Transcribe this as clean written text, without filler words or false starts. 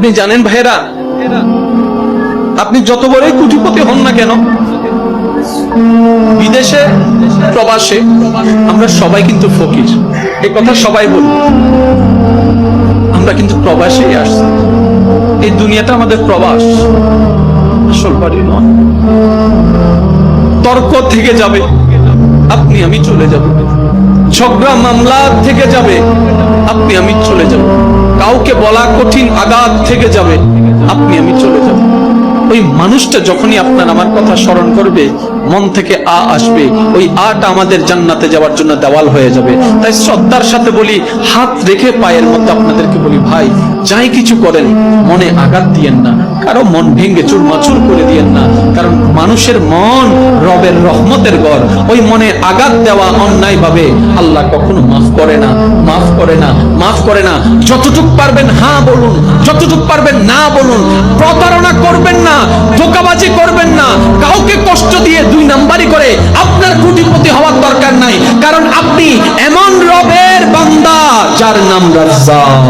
আপনি জানেন ভাইরা, আপনি যত বড়ই কোটিপতি হন না কেন, বিদেশে প্রবাসে আমরা সবাই কিন্তু ফকির, এই কথা সবাই বলি। আমরা কিন্তু প্রবাসেই আসছি, এই দুনিয়াটা আমাদের প্রবাস, আসল বাড়ি নয়। তর্ক থেকে যাবে, আপনি আমি চলে যাব। ঝগড়া মামলা থেকে যাবে, আপনি আমি চলে যাব। কাউকে বলা কঠিন আঘাত থেকে যাবে, আপনি আমি চলে যাব। ওই মানুষটা যখনই আপনার আমার কথা স্মরণ করবে, মন থেকে আসবে, ওই আটা আমাদের জান্নাতে যাওয়ার জন্য দেওয়াল হয়ে যাবে। তাই শ্রদ্ধার সাথে বলি, হাত রেখে পায়ের মধ্যে আপনাদেরকে বলি, ভাই যাই কিছু করেন মনে আঘাত দিয়েন না, কারো মন ভেঙে চুরমাচুর করে দিয়েন না। কারণ মানুষের মন রবের রহমতের ঘর, ওই মনে আঘাত দেওয়া অন্যায় ভাবে আল্লাহ কখনো মাফ করে না, মাফ করে না, মাফ করে না। যতটুক পারবেন হ্যাঁ বলুন, যতটুক পারবেন না বলুন। প্রতারণা করবেন না, ধোঁকাবাজি করবেন না, কাউকে কষ্ট দিয়ে দুই নাম্বারি করে আপনার কোটিপতি হওয়ার দরকার নাই। কারণ আপনি এমন রবের বান্দা যার নাম রাজ্জাক।